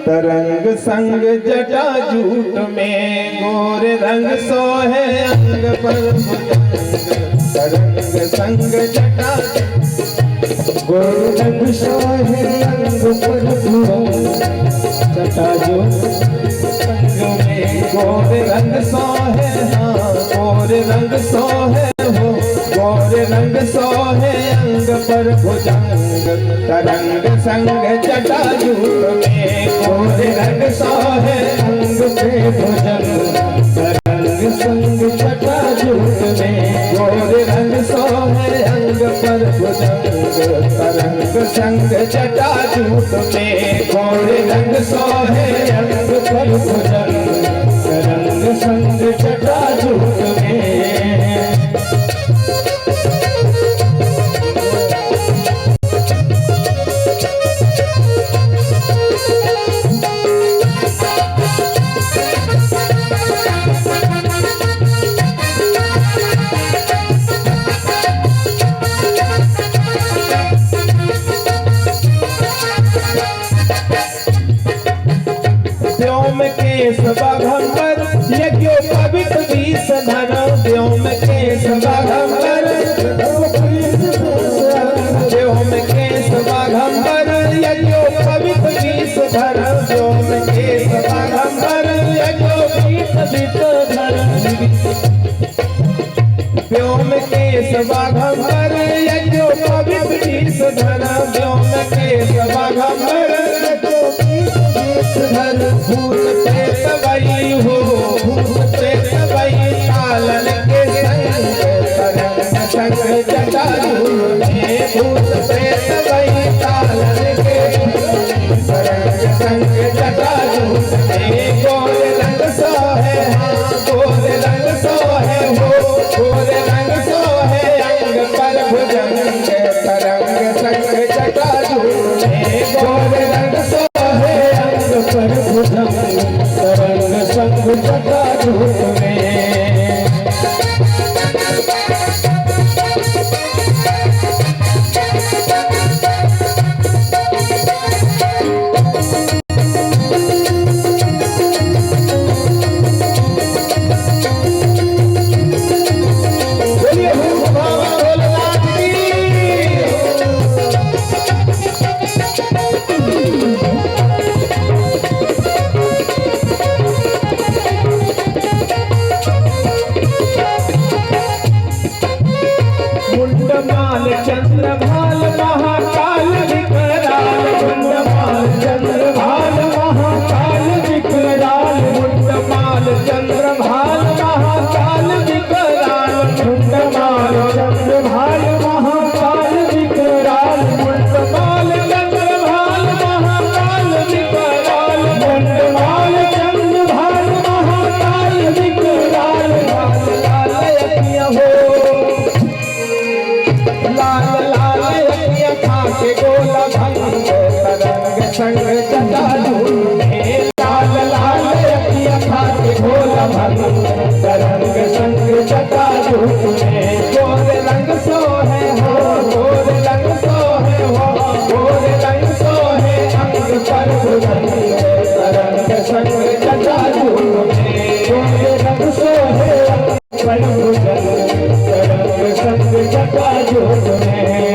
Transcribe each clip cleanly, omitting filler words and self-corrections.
तरंग संग जटा जूट में गोरे रंग सोहे अंग पर भुजंग। तरंग संग जटा गोरे रंग सोहे अंग पर भुजंग। जटा जूट संग में गोरे रंग सोहे, हाँ गोरे रंग सोहे हो, गोरे रंग सोहे अंग पर भुजंग। तरंग संग जटा जूट में गोरे रंग सोहे अंग पे भुजंग। तरंग संग जटा जूट में गोरे रंग सोहे अंग पर भुजंग। तरंग संग जटा जूट में गोरे रंग सोहे अंग पर भुजंग। तरंग संग जटा जूट में व्योम केश बाघंबर यज्ञो पवित्र बीस धन। व्योम केश बाघंबर व्योम केश बाघंबर यज्ञो पवित्र बीस धन। व्योम केश बाघंबर यज्ञो पवित्र धन। व्योम केश बाघंबर यज्ञो पवित्र बीस धन। व्योम केश बाघंबर धन। भूत प्रेत वही हो, भूत प्रेत वही कालन के संग। तरंग संग जटा जूट में भूत प्रेत वही कालन के संग। तरंग संग जटा जूट में गोरे रंग सोहे, हाँ गोरे रंग सोहे हो, गोरे रंग सोहे अंग पर भुजंग। तरंग संग जटा जूट में गोरे रंग सोहे अंग पर भुजंग। तरंग संग जटा जूट में मुंडमाल चंद्रभाल महाकाल विकराल। मुंडमाल चंद्रभाल महाकाल विकराल। मुंडमाल चंद्रभाल महाकाल विकराल। मुंडमाल चंद्रभाल महाकाल विकराल। मुंडमाल चंद्रभाल महाकाल विकराल। मुंडमाल चंद्रभाल महाकाल विकराल। लाल लाल अखियाँ हो, लाल लाल अखियाँ खाके गोला भंग। तरंग संग जटा जूट में लाल लाल अखियाँ खाके गोला भंग। तरंग संग जटा जूट में गोरे रंग सोहे हो, गोरे रंग सोहे हो, गोरे रंग सोहे अंग पर भुजंग। तरंग संग जटा जूट में गोरे रंग सोहे अंग पर भुजंग। तरंग संग जटा जूट में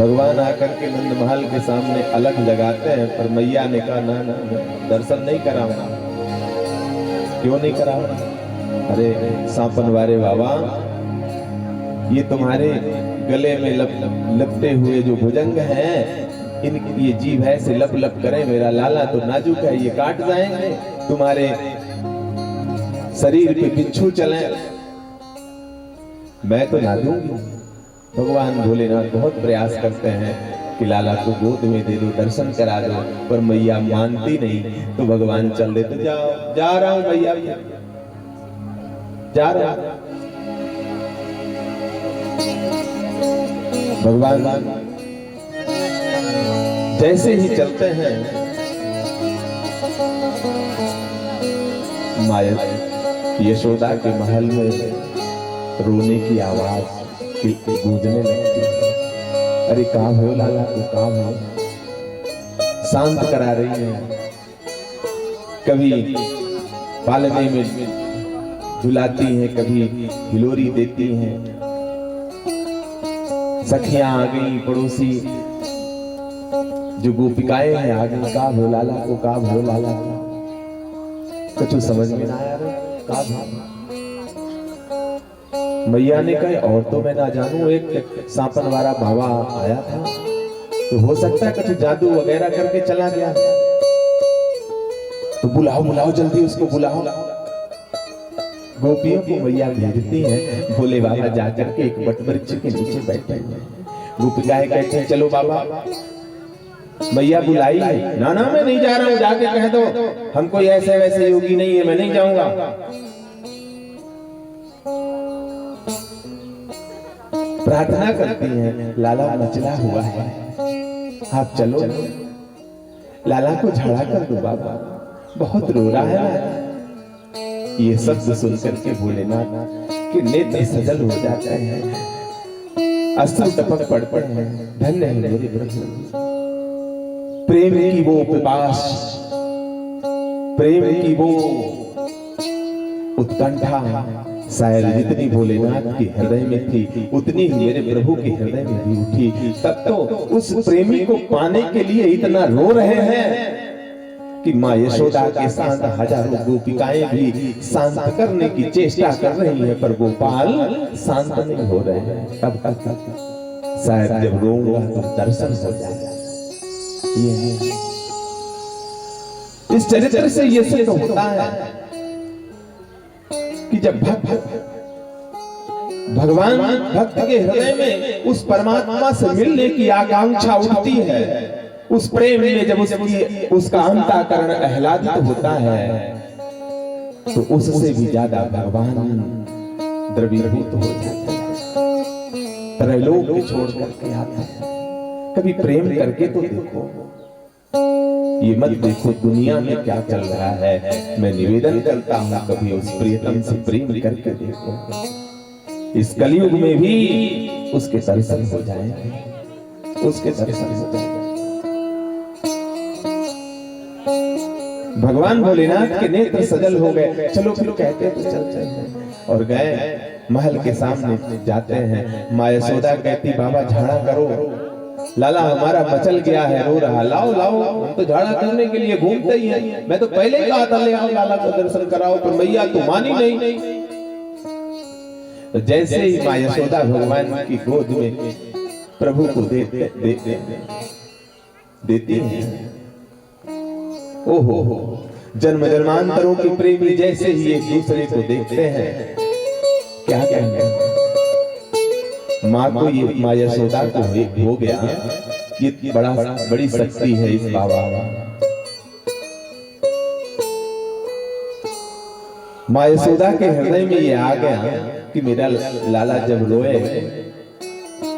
भगवान आकर के नंदमहल के सामने अलग लगाते हैं, पर मैया ने कहा ना ना, दर्शन नहीं कराऊंगा। क्यों नहीं कराऊंगा? अरे सांपन वारे बाबा, ये तुम्हारे गले में लपटे हुए जो भुजंग हैं, इनकी ये जीभ है से लप लप करें, मेरा लाला तो नाजुक है, ये काट जाएंगे, तुम्हारे शरीर पे बिच्छू चले, मैं तो ना दूंगी। भगवान भोलेनाथ बहुत प्रयास करते हैं कि लाला को गोद में दे दो, दर्शन करा दो, पर मैया मानती नहीं। तो भगवान चल रहे, तो जाओ, जा रहा हूं मैया, जा रहा हूं। भगवान जैसे ही चलते हैं, माया यशोदा के महल में रोने की आवाज गूंजने लगती है। अरे काम हो लाला को, काम हो, शांत करा रही है। कभी पालने में झुलाती हैं, कभी हिलोरी देती हैं। सखियां आ गई, पड़ोसी जो गोपिकाएं हैं आ गई, का हो लाला को, का हो लाला को। कुछ समझ में ना आया रे, का मैया ने कहा और तो मैं ना जानू, एक सांपन वाला बाबा आया था, तो हो सकता है कुछ जादू वगैरह करके चला गया, तो बुलाओ बुलाओ जल्दी उसको बुलाओ। गोपियों को मैया भेजती हैं, भोले बाबा जाकर के एक वट वृक्ष के नीचे बैठे हैं। गोपिकाएं कहते हैं चलो बाबा, मैया बुलाई है। ना ना मैं नहीं जा रहा हूं, जाके कह दो हम कोई ऐसे वैसे योगी नहीं है, मैं नहीं जाऊंगा। प्रार्थना करती हैं, लाला मचला हुआ है, आप चलो, लाला को झड़ा कर दो बाबा, बहुत रो रहा है। ये शब्द सुनकर के भोलेनाथ के नेत्र सजल हो जाते हैं, अश्रु टपक पड़ते हैं। धन्य है मेरे प्रभु, प्रेम की वो पिपास, प्रेम की वो उत्कंठा शायद जितनी भोलेनाथ के हृदय में थी, उतनी ही मेरे प्रभु के हृदय में भी उठी। तब तो उस प्रेमी को पाने के लिए इतना रो रहे हैं कि माँ यशोदा के साथ हजारों गोपिकाएं भी शांत करने की चेष्टा कर रही हैं, पर गोपाल शांत नहीं हो रहे हैं। अब शायद जब रोऊंगा तो दर्शन हो जाएगा। ये इस चरित्र से ये सिद्ध होता है कि जब भगवान भक्त के हृदय में उस परमात्मा से मिलने की आकांक्षा उठती है, उस प्रेम में जब उसका अंतःकरण आह्लादित होता है, तो उससे भी ज्यादा भगवान द्रवीभूत हो जाते हैं, त्रैलोक छोड़ करके आते हैं। कभी प्रेम करके तो देखो, ये मत देखो दुनिया में क्या चल रहा है। मैं निवेदन करता हूं कभी उस प्रियतम से प्रेम करके देखो, इस कलयुग में भी उसके दर्शन हो जाएंगे, उसके दर्शन हो जाएंगे। भगवान भोलेनाथ के नेत्र सजल हो गए। चलो फिर कहते तो चलते और गए महल के सामने जाते हैं। माँ यशोदा कहती बाबा झाड़ा करो, लाला हमारा मचल गया है, रो रहा। लाओ लाओ, हम तो झाड़ा करने के लिए घूमते ही हैं। मैं तो पहले ही कहा था ले आओ लाला को दर्शन कराओ, पर मैया तो मानी नहीं। तो जैसे ही माँ यशोदा भगवान की गोद में प्रभु को देती है, ओहो हो, जन्म जन्मांतरों के प्रेमी जैसे ही एक दूसरे को देखते हैं, क्या कहेंगे। माँ को ये माँ यशोदा को हो गया कि बड़ी शक्ति है इस बाबा। माँ यशोदा के हृदय में ये आ गया कि मेरा लाला जब रोए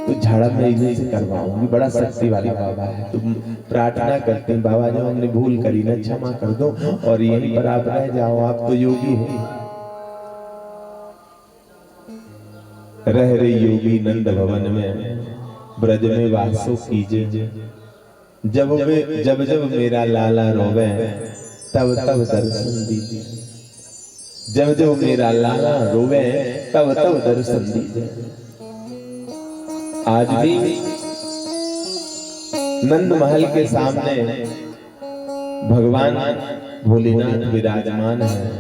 तो झाड़ा मैं इन्हीं से करवाऊंगी, बड़ा शक्ति वाला बाबा है। तुम प्रार्थना करते हैं बाबा जो हमने भूल करी ना क्षमा कर दो और यहीं पर आप रह जाओ, आप तो योगी हो। रह रही योगी नंद भवन में ब्रज में वासो कीजिए, जब जब मेरा लाला रोवे तब तब दर्शन दीजिए, जब जब मेरा लाला रोवे तब तब दर्शन दीजिए। आज भी नंद महल के सामने भगवान भोलेनाथ विराजमान है।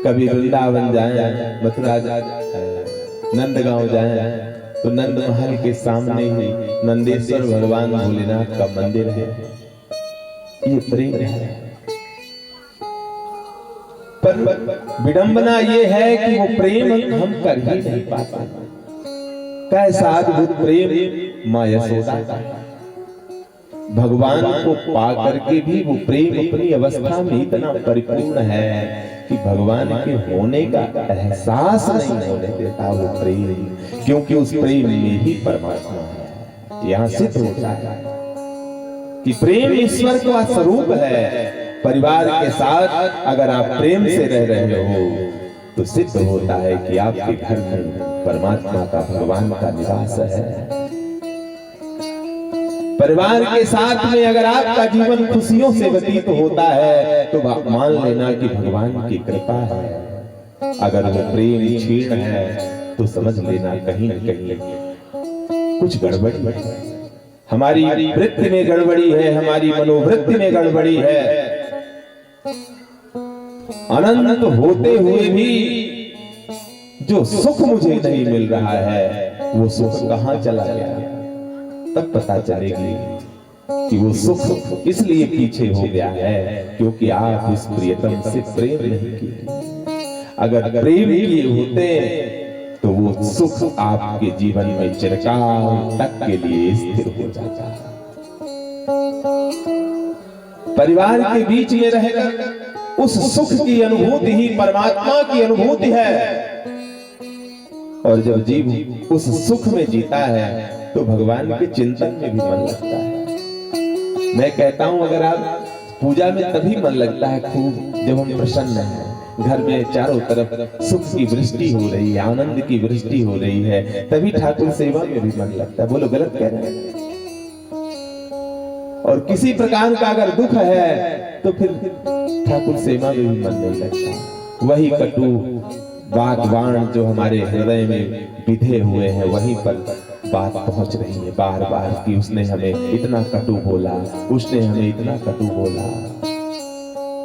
कभी वृंदावन जाएं, मथुरा नंदगांव जाएं तो नंद महल के सामने ही नंदेश्वर भगवान भोलेनाथ का मंदिर है। ये प्रेम है। पर विडंबना ये है कि वो प्रेम हम कर ही नहीं पाते। कैसा अद्भुत प्रेम मां यशोदा का। भगवान को पा करके भी वो प्रेम अपनी अवस्था में इतना परिपूर्ण है कि भगवान के होने का एहसास नहीं होने देता वो प्रेम, क्योंकि उस प्रेम में ही परमात्मा है। यहां सिद्ध होता है कि प्रेम ईश्वर का स्वरूप है। परिवार के साथ अगर आप प्रेम से रह रहे हो तो सिद्ध होता है कि आपके घर में परमात्मा का, भगवान का निवास है। परिवार के साथ में अगर आपका जीवन खुशियों से व्यतीत होता है तो मान लेना कि भगवान की कृपा है। अगर वो प्रेम क्षीण है तो समझ लेना कहीं न कहीं कुछ गड़बड़ी है। हमारी वृत्ति में गड़बड़ी है, हमारी मनोवृत्ति में गड़बड़ी है। अनंत होते हुए भी जो सुख मुझे नहीं मिल रहा है वो सुख कहां चला गया, तब पता चलेगी कि वो सुख इसलिए पीछे हो गया है क्योंकि आप इस प्रियतम से प्रेम नहीं किए। अगर प्रेम किए होते तो वो सुख आपके जीवन में चिरकाल तक के लिए स्थिर हो जाता। परिवार के बीच में रहकर उस सुख की अनुभूति ही परमात्मा की अनुभूति है। और जब जीव उस सुख में जीता है तो भगवान के चिंतन में भी मन लगता है। मैं कहता हूं अगर आप पूजा में तभी मन लगता है खूब जब हम प्रसन्न हैं, घर में चारों तरफ सुख की वृष्टि हो रही है, आनंद की वृष्टि हो रही है, तभी ठाकुर सेवा में भी मन लगता है। बोलो गलत कह रहे हैं? और किसी प्रकार का अगर दुख है तो फिर ठाकुर सेवा में भी मन नहीं लगता। वही कटु बागवान जो हमारे हृदय में बिधे हुए हैं वहीं पर बात पहुंच रही है बार बार कि उसने हमें इतना कटु बोला, उसने हमें इतना कटु बोला।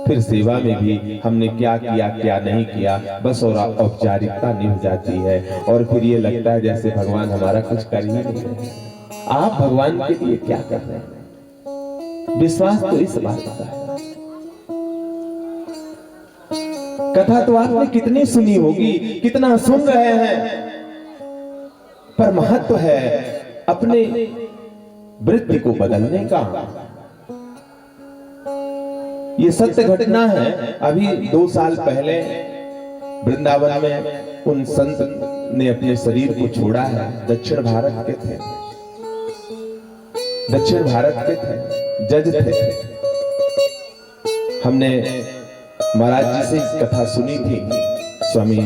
फिर सेवा में भी हमने क्या किया क्या नहीं किया, बस और औपचारिकता निभ जाती है और फिर ये लगता है जैसे भगवान हमारा कुछ कर ही नहीं रहे। आप भगवान के लिए क्या कर रहे हैं? विश्वास तो इस बात का है। कथा तो आपने कितनी सुनी होगी, कितना सुन रहे हैं, पर महत्व है अपने वृत्ति को बदलने का। ये सत्य घटना है। अभी 2 साल पहले वृंदावन में उन संत ने अपने शरीर को छोड़ा है। दक्षिण भारत के थे, दक्षिण भारत के थे, जज थे। हमने महाराज जी से कथा सुनी थी, स्वामी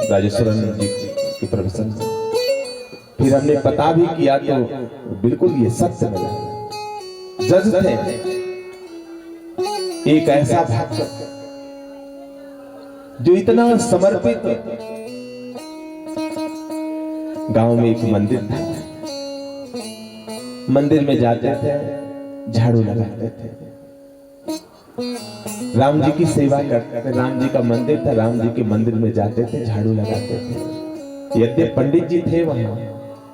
राजेश्वरानंद जी की प्रवचन से। फिर हमने पता भी किया तो बिल्कुल ये सत्य मिला। जज थे, एक ऐसा भक्त जो इतना समर्पित। गांव में एक मंदिर था, मंदिर में जाते थे, झाड़ू लगाते थे, राम जी की सेवा करते थे। राम जी का मंदिर था, राम जी के मंदिर में जाते थे, झाड़ू लगाते थे। यद्यपि पंडित जी थे वहां,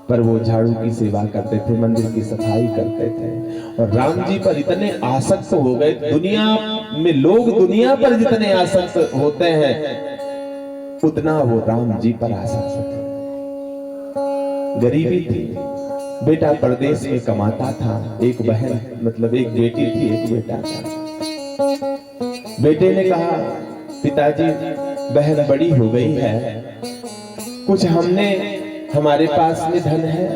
पर वो झाड़ू की सेवा करते थे, मंदिर की सफाई करते थे। और राम जी पर इतने आसक्त हो गए। दुनिया में लोग दुनिया पर जितने आसक्त होते हैं उतना वो राम जी पर आसक्त थे। गरीबी थी, बेटा परदेश में कमाता था, एक बहन मतलब एक बेटी थी, एक बेटा था। बेटे ने कहा पिताजी बहन बड़ी हो गई है, कुछ हमारे पास में धन है,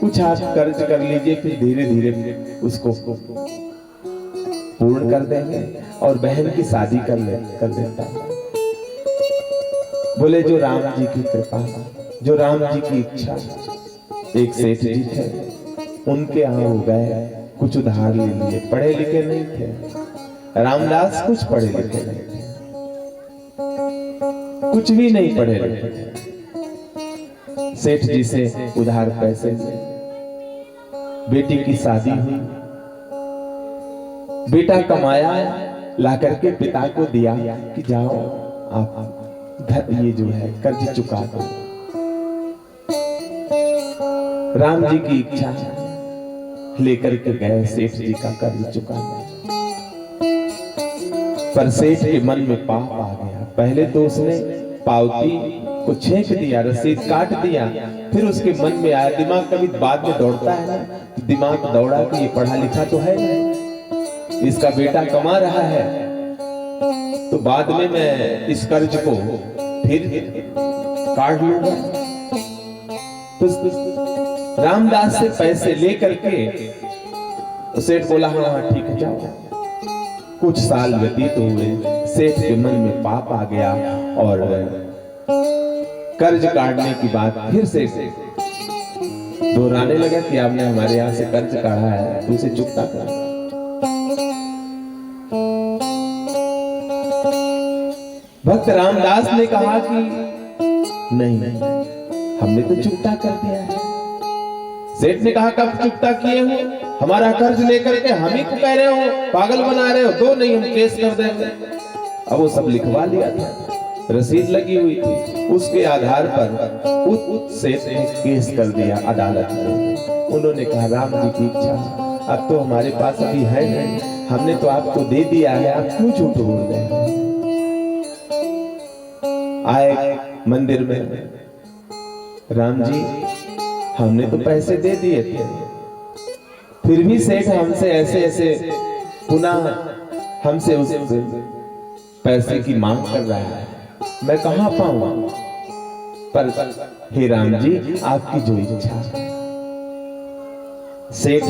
कुछ आप कर्ज कर लीजिए, फिर धीरे धीरे उसको पूर्ण कर देंगे और बहन की शादी कर देता। बोले जो राम जी की कृपा, जो राम जी की इच्छा। एक सेठ जी थे, उनके यहाँ हो गए, कुछ उधार ले लिए। पढ़े लिखे नहीं थे, रामदास कुछ पढ़े लिखे नहीं थे, कुछ भी नहीं पढ़े लिखे थे। सेठ जी से उधार पैसे से बेटी की शादी हुई, बेटा कमाया ला करके पिता को दिया कि जाओ आप घर ये जो है कर्ज चुका दो। राम जी की इच्छा लेकर के गए सेठ जी का कर्ज चुकाना, पर सेठ के मन में पाप आ गया। पहले तो उसने पावती को छेक दिया, रसीद काट दिया, फिर उसके मन में आया, दिमाग कभी बाद में दौड़ता है ना, दिमाग दौड़ा कि ये पढ़ा लिखा तो है नहीं, इसका बेटा कमा रहा है, तो बाद में मैं इस कर्ज को फिर काट लूंगा। तो रामदास से पैसे लेकर के सेठ बोला हाँ हाँ ठीक है जाओ। कुछ साल व्यतीत हुए, सेठ के मन में पाप आ गया और कर्ज काटने की बात फिर से दोहराने लगा कि आपने हमारे यहाँ से कर्ज काढ़ा है तो उसे चुकता कर। भक्त रामदास ने कहा कि नहीं नहीं हमने तो चुकता कर दिया है। सेठ ने कहा कब चुकता किए हो, हमारा कर्ज लेकर के हम ही को कह रहे हो, पागल बना रहे हो, दो नहीं हम केस कर देंगे। अब वो सब लिखवा लिया था, रसीद लगी हुई थी, उसके आधार पर उस सेठ ने केस कर दिया अदालत में। उन्होंने कहा राम जी की इच्छा अब तो हमारे पास अभी है नहीं, हमने तो आपको दे दिया है, आप क्यों झूठ बोल रहे हैं। आए मंदिर में, राम जी हमने तो पैसे दे दिए थे, फिर भी सेठ हमसे ऐसे ऐसे पुनः हमसे उस पैसे की मांग कर रहा है, मैं कहां पाऊंगा। पर हे राम जी आपकी जो इच्छा। सेठ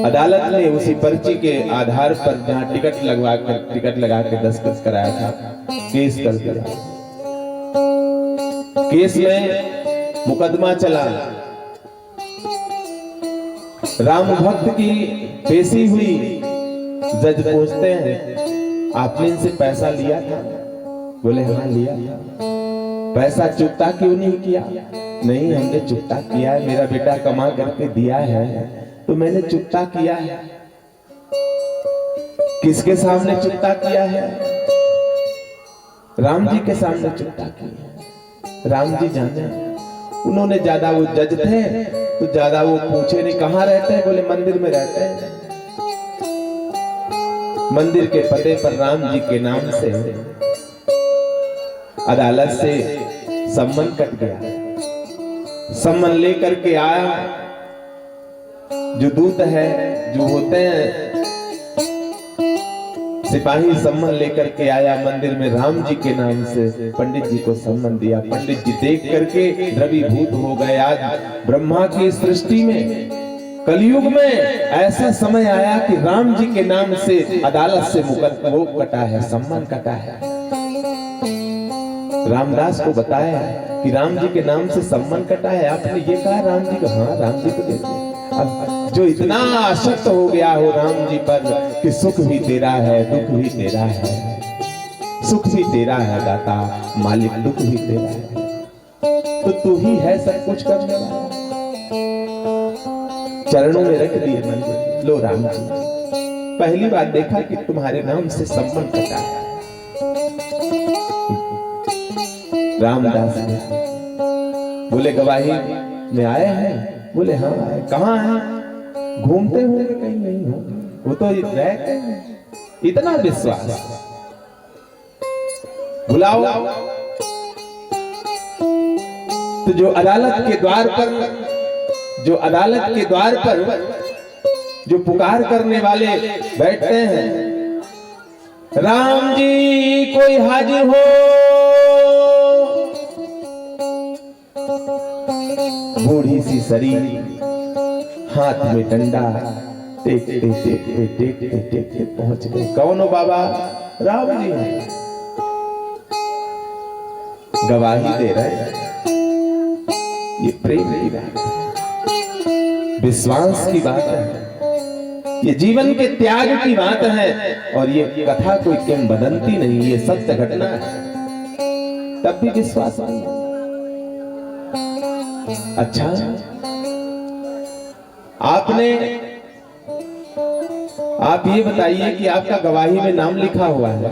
अदालत ने उसी पर्ची के आधार पर जहां टिकट लगा के दस्तखत कराया था, केस कर दिया। केस में मुकदमा चला, राम भक्त की पेशी हुई। जज पूछते हैं आपने इनसे पैसा लिया था? बोले हाँ लिया था। पैसा चुकता क्यों नहीं किया? नहीं हमने चुकता किया है, मेरा बेटा कमा करके दिया है तो मैंने चुकता किया है। किसके सामने चुकता किया है? राम जी के सामने चुकता किया है। राम जी जाने, उन्होंने ज्यादा, वो जज थे तो ज्यादा वो पूछे नहीं कहाँ रहते हैं, बोले मंदिर में रहते हैं। मंदिर के पते पर राम जी के नाम से अदालत से सम्मन कट गया। सम्मन लेकर के आया, जो दूत है, जो होते हैं सिपाही, सम्मन लेकर के आया मंदिर में, राम जी के नाम से पंडित जी को सम्मन दिया। पंडित जी देख करके द्रवीभूत हो गए। आज ब्रह्मा की सृष्टि में, कलयुग में ऐसा समय आया कि राम जी के नाम से अदालत से वो कटा है, सम्मान कटा है। रामदास को बताया कि राम जी के नाम से सम्मान कटा है, आपने ये कहा राम जी को? हाँ राम जी को देते। अब जो इतना आसक्त हो गया हो राम जी पर कि सुख भी तेरा है दुख भी तेरा है, सुख भी तेरा है दाता मालिक, दुख भी तेरा है, तो तू ही है सब कुछ करने वाला। चरणों में रख दिए मंदिर, लो राम जी पहली बार देखा कि तुम्हारे नाम से सम्मान कटा है। रामदास ने बोले गवाही में आए हैं? बोले हाँ आए। कहाँ हैं? घूमते होंगे कहीं? नहीं होंगे, वो तो रहते हैं। इतना विश्वास, बुलाओ। तो जो अदालत के द्वार पर जो पुकार करने वाले बैठते हैं, राम जी कोई हाजिर हो। बूढ़ी सी शरीर, हाथ में डंडा, देखते पहुंच गए। कौन हो बाबा? राम जी हैं। गवाही दे रहे हैं। ये प्रेम की बात है, विश्वास की बात है, ये जीवन के त्याग की बात है। और ये कथा कोई किंवदंती नहीं, ये सत्य घटना है, तब भी विश्वास नहीं। अच्छा, आपने आप ये बताइए कि आपका गवाही में नाम लिखा हुआ है,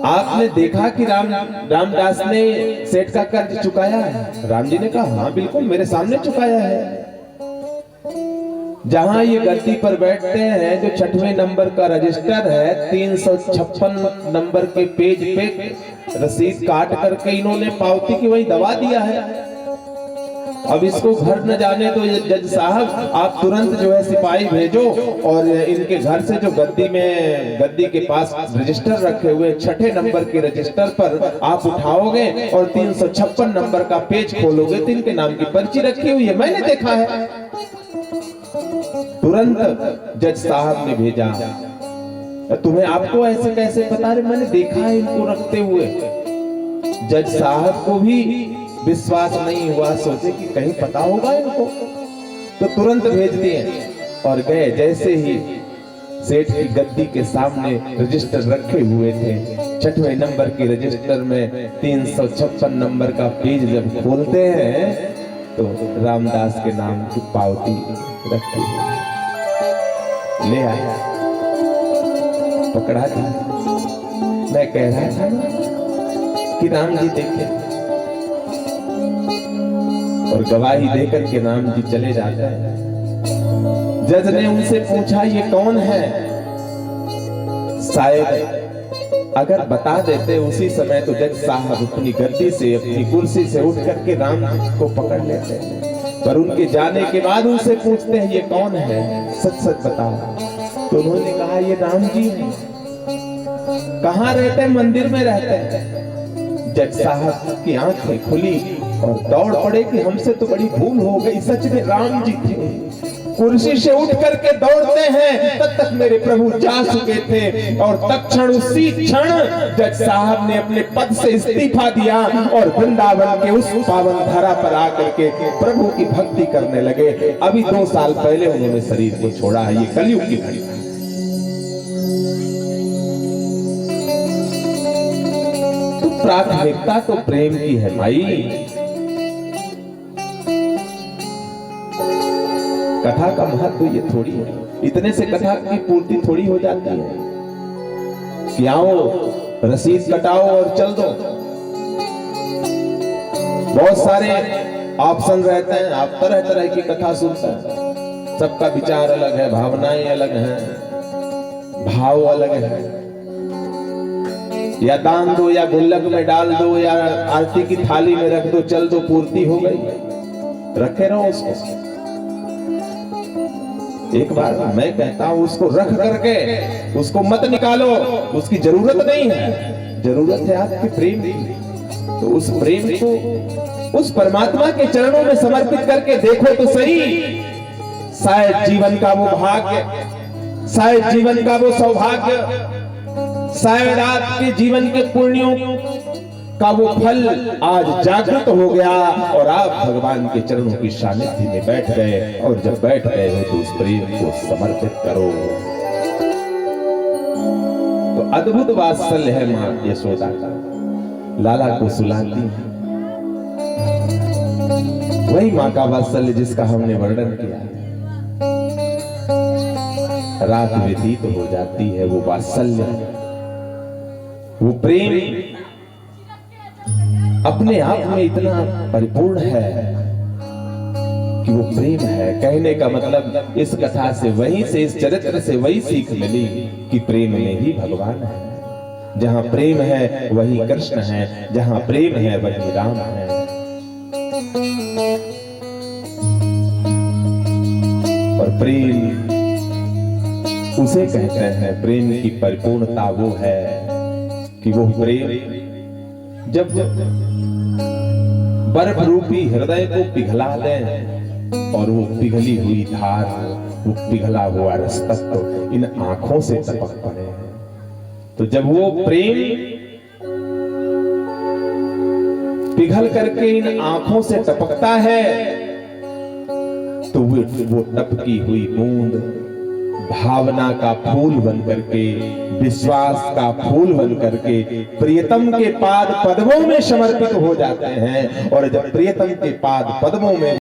आपने देखा कि रामदास ने सेठ का कर्ज चुकाया है? राम जी ने कहा हाँ बिल्कुल मेरे सामने चुकाया है। जहां ये गद्दी पर बैठते हैं, जो 6वें नंबर का रजिस्टर है, 356 नंबर के पेज पे रसीद काट करके इन्होंने पावती की वही दबा दिया है। अब इसको घर न जाने तो ये जज साहब, आप तुरंत जो है सिपाही भेजो और इनके घर से जो गद्दी के पास रजिस्टर रखे हुए 6ठे नंबर के रजिस्टर पर आप उठाओगे और 356 नंबर का पेज खोलोगे तो इनके नाम की पर्ची रखी हुई है, मैंने देखा है। तुरंत जज साहब ने भेजा, तुम्हें आपको ऐसे कैसे पता? रे मैंने देखा है इनको रखते हुए। जज साहब को भी विश्वास नहीं हुआ, सोचे कि कहीं पता होगा इनको, तो तुरंत भेज दिए और गए। जैसे ही सेठ की गद्दी के सामने रजिस्टर रखे हुए थे, 6वें नंबर के रजिस्टर में 356 नंबर का पेज जब खोलते हैं तो रामदास के नाम की पावती रखी ले आया, पकड़ा था। मैं कह रहा था ना कि राम जी देखे, और गवाही देकर के राम जी चले जाते हैं। जज ने उनसे पूछा ये कौन है? शायद अगर बता देते उसी समय तो जज साहब अपनी गद्दी से, अपनी कुर्सी से उठ करके राम को पकड़ लेते हैं, पर उनके जाने के बाद उनसे पूछते हैं ये कौन है, सच सच बताओ। तो उन्होंने कहा ये राम जी हैं। कहाँ रहते हैं? मंदिर में रहते हैं। जज साहब की आंखें खुली और दौड़ पड़े कि हमसे तो बड़ी भूल हो गई, सच में राम जी थे। कुर्सी से उठ करके दौड़ते हैं, तब तक मेरे प्रभु जा चुके थे और तत्क्षण उसी क्षण जज साहब ने अपने पद से इस्तीफा दिया और वृंदावन के उस पावन धरा पर आकर के प्रभु की भक्ति करने लगे। अभी 2 साल पहले उन्होंने शरीर को छोड़ा है। ये कलयुग की घड़ी है। तो प्राथमिकता तो प्रेम की है भाई। कथा का महत्व ये थोड़ी है, इतने से कथा की पूर्ति थोड़ी हो जाती है कि आओ रसीद कटाओ और चल दो। बहुत सारे ऑप्शन रहते हैं, आप तरह तरह की कथा सुनते हैं, सबका विचार अलग है, भावनाएं अलग हैं, भाव अलग है। या दान दो, या गुल्लक में डाल दो, या आरती की थाली में रख दो, चल दो, पूर्ति हो गई। रखे रहो उसको। एक बार मैं कहता हूं उसको रख करके उसको मत निकालो, उसकी जरूरत नहीं है, जरूरत है आपके प्रेम की। तो उस प्रेम को उस परमात्मा के चरणों में समर्पित करके देखो तो सही। शायद जीवन का वो भाग्य, शायद जीवन का वो सौभाग्य, शायद आपके जीवन के पुण्यों का वो फल आज जागृत हो गया और आप भगवान के चरणों की सानिध्य में बैठ गए। और जब बैठ गए हो तो उस प्रेम को समर्पित करो। तो अद्भुत वात्सल्य है मां यशोदा का, लाला को सुलाती है। वही मां का वात्सल्य जिसका हमने वर्णन किया। रात व्यतीत हो जाती है, वो वात्सल्य, वो प्रेम अपने आप में इतना परिपूर्ण है कि वो प्रेम है। कहने का मतलब इस कथा से, वहीं से, इस चरित्र से वही सीख मिली कि प्रेम में ही भगवान है। जहां प्रेम है वही कृष्ण है, जहां प्रेम है वही राम है। और प्रेम उसे कहते हैं, प्रेम की परिपूर्णता वो है कि वो प्रेम जब बर्फ रूपी हृदय को पिघला दें और वो पिघली हुई धार, वो पिघला हुआ रस तत्व इन आंखों से टपक पड़े, तो जब वो प्रेम पिघल करके इन आंखों से टपकता है तो वो टपकी हुई बूंद भावना का फूल बन करके, विश्वास का फूल बन करके प्रियतम के पाद पद्मों में समर्पित हो जाते हैं। और जब प्रियतम के पाद पद्मों में